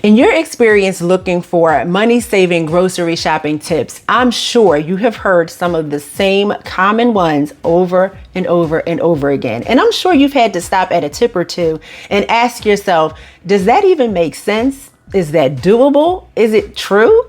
In your experience looking for money-saving grocery shopping tips, I'm sure you have heard some of the same common ones over and over and over again. And I'm sure you've had to stop at a tip or two and ask yourself, does that even make sense? Is that doable? Is it true?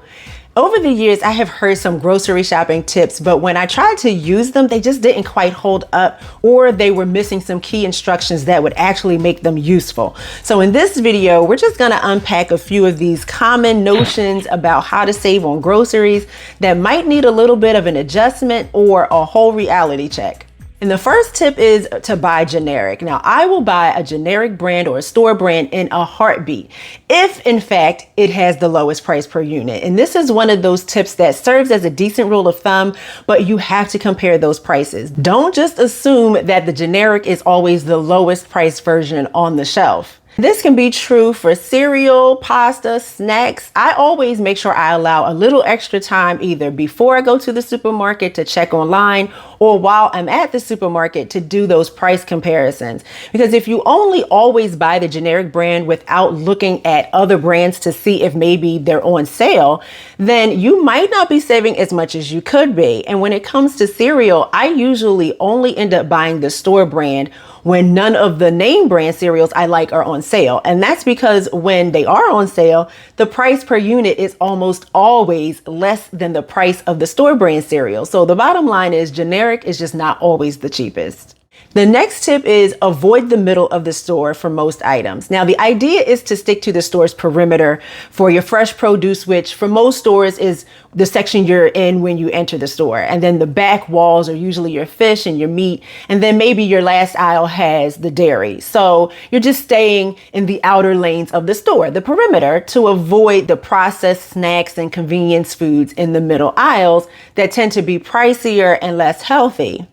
Over the years, I have heard some grocery shopping tips, but when I tried to use them, they just didn't quite hold up, or they were missing some key instructions that would actually make them useful. So in this video, we're just going to unpack a few of these common notions about how to save on groceries that might need a little bit of an adjustment or a whole reality check. And the first tip is to buy generic. Now, I will buy a generic brand or a store brand in a heartbeat, if in fact it has the lowest price per unit. And this is one of those tips that serves as a decent rule of thumb, but you have to compare those prices. Don't just assume that the generic is always the lowest price version on the shelf. This can be true for cereal, pasta, snacks. I always make sure I allow a little extra time either before I go to the supermarket to check online or while I'm at the supermarket to do those price comparisons. Because if you only always buy the generic brand without looking at other brands to see if maybe they're on sale, then you might not be saving as much as you could be. And when it comes to cereal, I usually only end up buying the store brand when none of the name brand cereals I like are on sale. And that's because when they are on sale, the price per unit is almost always less than the price of the store brand cereal. So the bottom line is generic is just not always the cheapest. The next tip is avoid the middle of the store for most items. Now, the idea is to stick to the store's perimeter for your fresh produce, which for most stores is the section you're in when you enter the store. And then the back walls are usually your fish and your meat. And then maybe your last aisle has the dairy. So you're just staying in the outer lanes of the store, the perimeter, to avoid the processed snacks and convenience foods in the middle aisles that tend to be pricier and less healthy.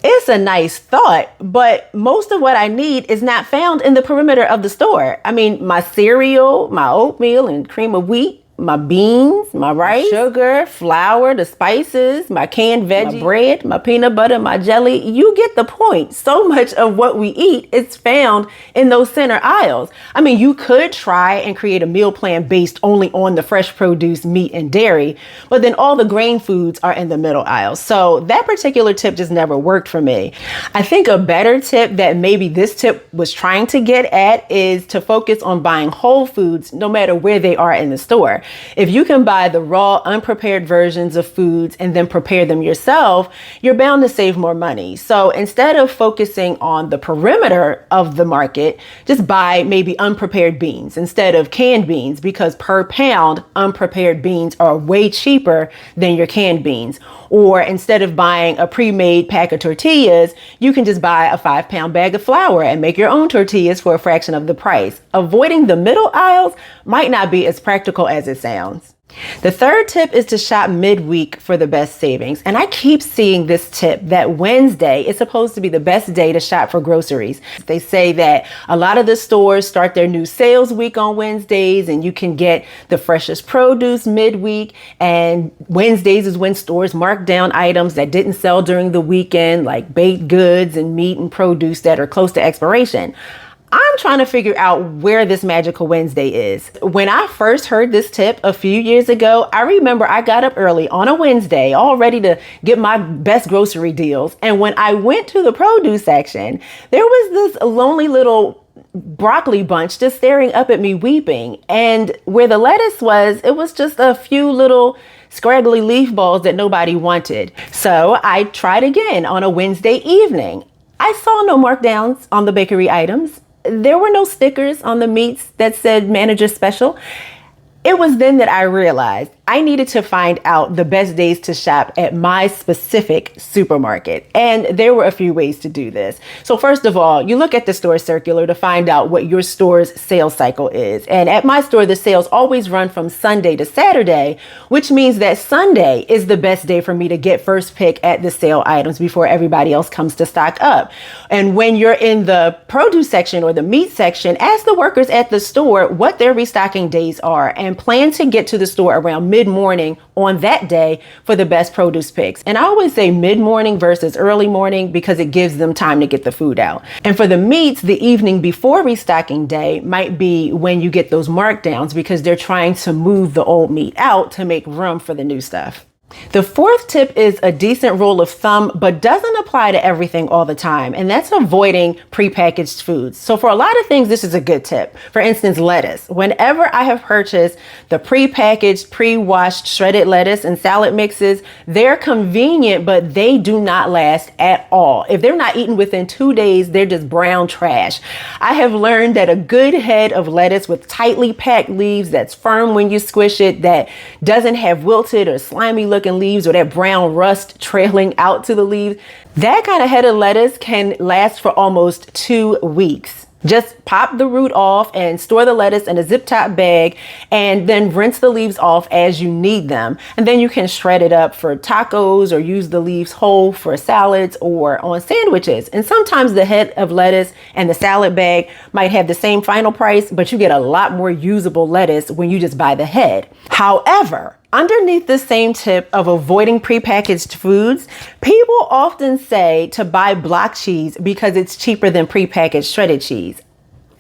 It's a nice thought, but most of what I need is not found in the perimeter of the store. I mean, my cereal, my oatmeal and cream of wheat, my beans, my rice, sugar, flour, the spices, my canned veggies, my bread, my peanut butter, my jelly. You get the point. So much of what we eat is found in those center aisles. I mean, you could try and create a meal plan based only on the fresh produce, meat, and dairy, but then all the grain foods are in the middle aisle. So that particular tip just never worked for me. I think a better tip that maybe this tip was trying to get at is to focus on buying whole foods no matter where they are in the store. If you can buy the raw, unprepared versions of foods and then prepare them yourself, you're bound to save more money. So instead of focusing on the perimeter of the market, just buy maybe unprepared beans instead of canned beans, because per pound, unprepared beans are way cheaper than your canned beans. Or instead of buying a pre-made pack of tortillas, you can just buy a 5-pound bag of flour and make your own tortillas for a fraction of the price. Avoiding the middle aisles might not be as practical as it sounds. The third tip is to shop midweek for the best savings. And I keep seeing this tip that Wednesday is supposed to be the best day to shop for groceries. They say that a lot of the stores start their new sales week on Wednesdays and you can get the freshest produce midweek. And Wednesdays is when stores mark down items that didn't sell during the weekend, like baked goods and meat and produce that are close to expiration. I'm trying to figure out where this magical Wednesday is. When I first heard this tip a few years ago, I remember I got up early on a Wednesday, all ready to get my best grocery deals. And when I went to the produce section, there was this lonely little broccoli bunch just staring up at me weeping. And where the lettuce was, it was just a few little scraggly leaf balls that nobody wanted. So I tried again on a Wednesday evening. I saw no markdowns on the bakery items. There were no stickers on the meats that said manager special. It was then that I realized I needed to find out the best days to shop at my specific supermarket. And there were a few ways to do this. So first of all, you look at the store circular to find out what your store's sales cycle is. And at my store, the sales always run from Sunday to Saturday, which means that Sunday is the best day for me to get first pick at the sale items before everybody else comes to stock up. And when you're in the produce section or the meat section, ask the workers at the store what their restocking days are. And and plan to get to the store around mid-morning on that day for the best produce picks. And I always say mid-morning versus early morning because it gives them time to get the food out. And for the meats, the evening before restocking day might be when you get those markdowns because they're trying to move the old meat out to make room for the new stuff. The fourth tip is a decent rule of thumb, but doesn't apply to everything all the time, and that's avoiding prepackaged foods. So for a lot of things, this is a good tip. For instance, lettuce. Whenever I have purchased the prepackaged, pre-washed shredded lettuce and salad mixes, they're convenient, but they do not last at all. If they're not eaten within 2 days, they're just brown trash. I have learned that a good head of lettuce with tightly packed leaves that's firm when you squish it, that doesn't have wilted or slimy looking leaves or that brown rust trailing out to the leaves, that kind of head of lettuce can last for almost 2 weeks. Just pop the root off and store the lettuce in a zip top bag and then rinse the leaves off as you need them. And then you can shred it up for tacos or use the leaves whole for salads or on sandwiches. And sometimes the head of lettuce and the salad bag might have the same final price, but you get a lot more usable lettuce when you just buy the head. However, underneath the same tip of avoiding prepackaged foods, people often say to buy block cheese because it's cheaper than prepackaged shredded cheese.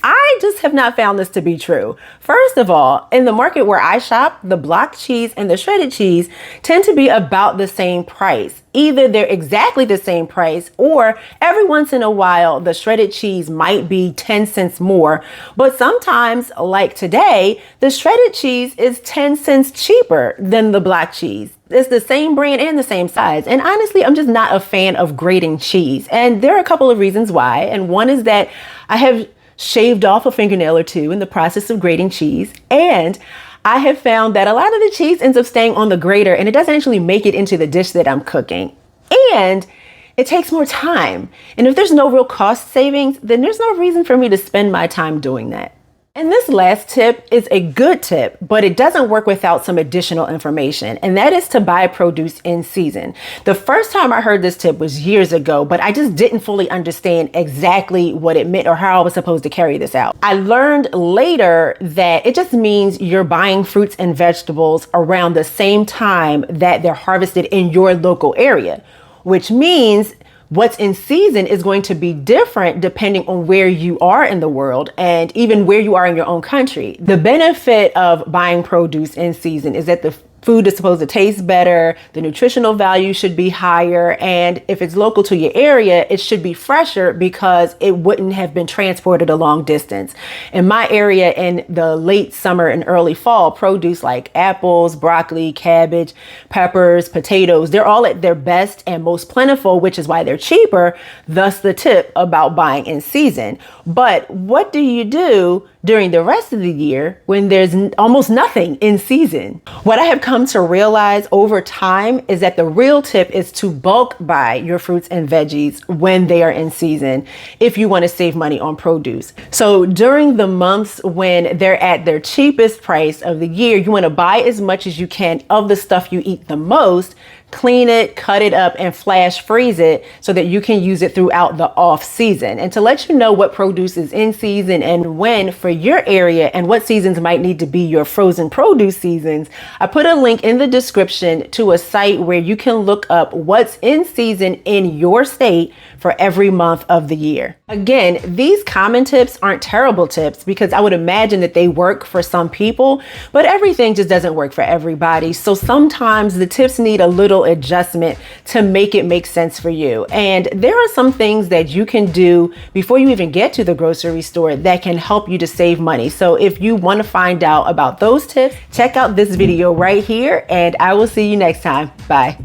I just have not found this to be true. First of all, in the market where I shop, the block cheese and the shredded cheese tend to be about the same price. Either they're exactly the same price, or every once in a while, the shredded cheese might be 10 cents more. But sometimes, like today, the shredded cheese is 10 cents cheaper than the block cheese. It's the same brand and the same size. And honestly, I'm just not a fan of grating cheese. And there are a couple of reasons why. And one is that I have shaved off a fingernail or two in the process of grating cheese. And I have found that a lot of the cheese ends up staying on the grater and it doesn't actually make it into the dish that I'm cooking. And it takes more time. And if there's no real cost savings, then there's no reason for me to spend my time doing that. And this last tip is a good tip, but it doesn't work without some additional information, and that is to buy produce in season. The first time I heard this tip was years ago, but I just didn't fully understand exactly what it meant or how I was supposed to carry this out. I learned later that it just means you're buying fruits and vegetables around the same time that they're harvested in your local area, which means what's in season is going to be different depending on where you are in the world and even where you are in your own country. The benefit of buying produce in season is that the food is supposed to taste better, the nutritional value should be higher, and if it's local to your area, it should be fresher because it wouldn't have been transported a long distance. In my area in the late summer and early fall, produce like apples, broccoli, cabbage, peppers, potatoes, they're all at their best and most plentiful, which is why they're cheaper, thus the tip about buying in season. But what do you do during the rest of the year when there's almost nothing in season? What I have come to realize over time is that the real tip is to bulk buy your fruits and veggies when they are in season if you want to save money on produce. So during the months when they're at their cheapest price of the year, you want to buy as much as you can of the stuff you eat the most, clean it, cut it up, and flash freeze it so that you can use it throughout the off season. And to let you know what produce is in season and when for your area and what seasons might need to be your frozen produce seasons, I put a link in the description to a site where you can look up what's in season in your state for every month of the year. Again, these common tips aren't terrible tips because I would imagine that they work for some people, but everything just doesn't work for everybody. So sometimes the tips need a little adjustment to make it make sense for you. And there are some things that you can do before you even get to the grocery store that can help you to save money. So if you want to find out about those tips, check out this video right here, and I will see you next time. Bye.